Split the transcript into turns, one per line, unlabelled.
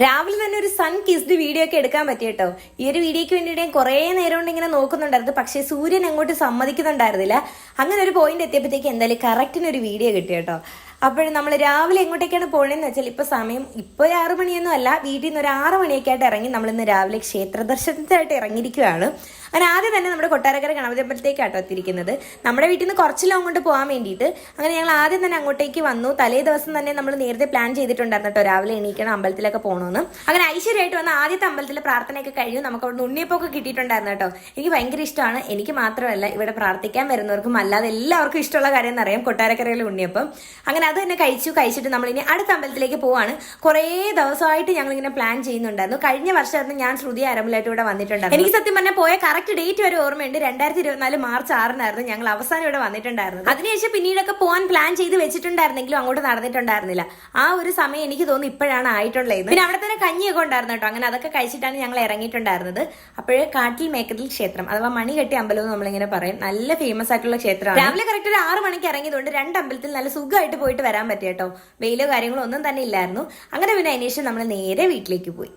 രാവിലെ തന്നെ ഒരു സൺ കിസ്ഡ് വീഡിയോ ഒക്കെ എടുക്കാൻ പറ്റിയട്ടോ. ഈ ഒരു വീഡിയോക്ക് വേണ്ടിയിട്ട് ഞാൻ കുറേ നേരം കൊണ്ട് ഇങ്ങനെ നോക്കുന്നുണ്ടായിരുന്നു, പക്ഷേ സൂര്യൻ അങ്ങോട്ട് സമ്മതിക്കുന്നുണ്ടായിരുന്നില്ല. അങ്ങനെ ഒരു പോയിന്റ് എത്തിയപ്പോഴത്തേക്ക് എന്തായാലും കറക്റ്റിനൊരു വീഡിയോ കിട്ടി കേട്ടോ. അപ്പോഴും നമ്മൾ രാവിലെ എങ്ങോട്ടേക്കാണ് പോകണമെന്ന് വെച്ചാൽ ഇപ്പോൾ 6 മണിയൊന്നും അല്ല, വീട്ടിൽ നിന്ന് ഒരു 6 മണിയൊക്കെ ആയിട്ട് ഇറങ്ങി നമ്മളിന്ന് രാവിലെ ക്ഷേത്ര ദർശനത്തിനായിട്ട് ഇറങ്ങിയിരിക്കുകയാണ്. അങ്ങനെ ആദ്യം തന്നെ നമ്മുടെ കൊട്ടാരക്കര ഗണപതി അമ്പലത്തിലേക്കാട്ടോ എത്തിയിരിക്കുന്നത്. നമ്മുടെ വീട്ടിൽ നിന്ന് കുറച്ച് ലോങ് കൊണ്ട് പോകാൻ വേണ്ടിയിട്ട്. അങ്ങനെ ഞങ്ങൾ ആദ്യം തന്നെ അങ്ങോട്ടേക്ക് വന്നു. തലേ ദിവസം തന്നെ നമ്മൾ നേരത്തെ പ്ലാൻ ചെയ്തിട്ടുണ്ടായിരുന്നു കേട്ടോ, രാവിലെ എണീക്കണം അമ്പലത്തിലൊക്കെ പോകണമെന്ന്. അങ്ങനെ ഐശ്വര്യമായിട്ട് വന്ന ആദ്യത്തെ അമ്പലത്തിലെ പ്രാർത്ഥനയൊക്കെ കഴിഞ്ഞു. നമുക്ക് അവിടെ ഉണ്ണിയപ്പൊക്കെ കിട്ടിയിട്ടുണ്ടായിരുന്നു കേട്ടോ. എനിക്ക് ഭയങ്കര ഇഷ്ടമാണ്. എനിക്ക് മാത്രമല്ല, ഇവിടെ പ്രാർത്ഥിക്കാൻ വരുന്നവർക്കും അല്ലാതെ എല്ലാവർക്കും ഇഷ്ടമുള്ള കാര്യം എന്നറിയാം, കൊട്ടാരക്കരയിലെ ഉണ്ണിയപ്പം. അങ്ങനെ അത് തന്നെ കഴിച്ചിട്ട് നമ്മൾ ഇനി അടുത്ത അമ്പലത്തിലേക്ക് പോവാണ്. കുറേ ദിവസമായിട്ട് ഞങ്ങൾ ഇങ്ങനെ പ്ലാൻ ചെയ്യുന്നുണ്ടായിരുന്നു. കഴിഞ്ഞ വർഷമായിരുന്നു ഞാൻ ശ്രുതി അരമ്പലായിട്ട് ഇവിടെ വന്നിട്ടുണ്ടായിരുന്നു. എനിക്ക് സത്യം പറഞ്ഞാൽ പോയ കറക്റ്റ് ഡേറ്റ് വരെ ഓർമ്മയുണ്ട്. 2024 മാർച്ച് 6 ഞങ്ങൾ അവസാനം ഇവിടെ വന്നിട്ടുണ്ടായിരുന്നത്. അതിനുശേഷം പിന്നീടൊക്കെ പോകാൻ പ്ലാൻ ചെയ്ത് വെച്ചിട്ടുണ്ടായിരുന്നെങ്കിലും അങ്ങോട്ട് നടന്നിട്ടുണ്ടായിരുന്നില്ല. ആ ഒരു സമയം എനിക്ക് തോന്നുന്നു ഇപ്പോഴാണ് ആയിട്ടുള്ളത്. പിന്നെ അവിടെ തന്നെ കഞ്ഞിയൊക്കെ ഉണ്ടായിരുന്നു കേട്ടോ. അങ്ങനെ അതൊക്കെ കഴിച്ചിട്ടാണ് ഞങ്ങൾ ഇറങ്ങിയിട്ടുണ്ടായിരുന്നത്. അപ്പോഴേ കാട്ടിൽ മേക്കതിൽ ക്ഷേത്രം അഥവാ മണികെട്ടി അമ്പലം എന്ന് നമ്മളിങ്ങനെ പറയും. നല്ല ഫേമസ് ആയിട്ടുള്ള ക്ഷേത്രമാണ്. രാവിലെ കറക്റ്റ് ഒരു 6 മണിക്ക് ഇറങ്ങിയതുകൊണ്ട് 2 അമ്പലത്തിൽ നല്ല സുഖമായിട്ട് പോയിട്ട് വരാൻ പറ്റിയ കേട്ടോ. വെയിലോ കാര്യങ്ങളോ ഒന്നും തന്നെ ഇല്ലായിരുന്നു. അങ്ങനെ പിന്നെ അതിനുശേഷം നമ്മൾ നേരെ വീട്ടിലേക്ക് പോയി.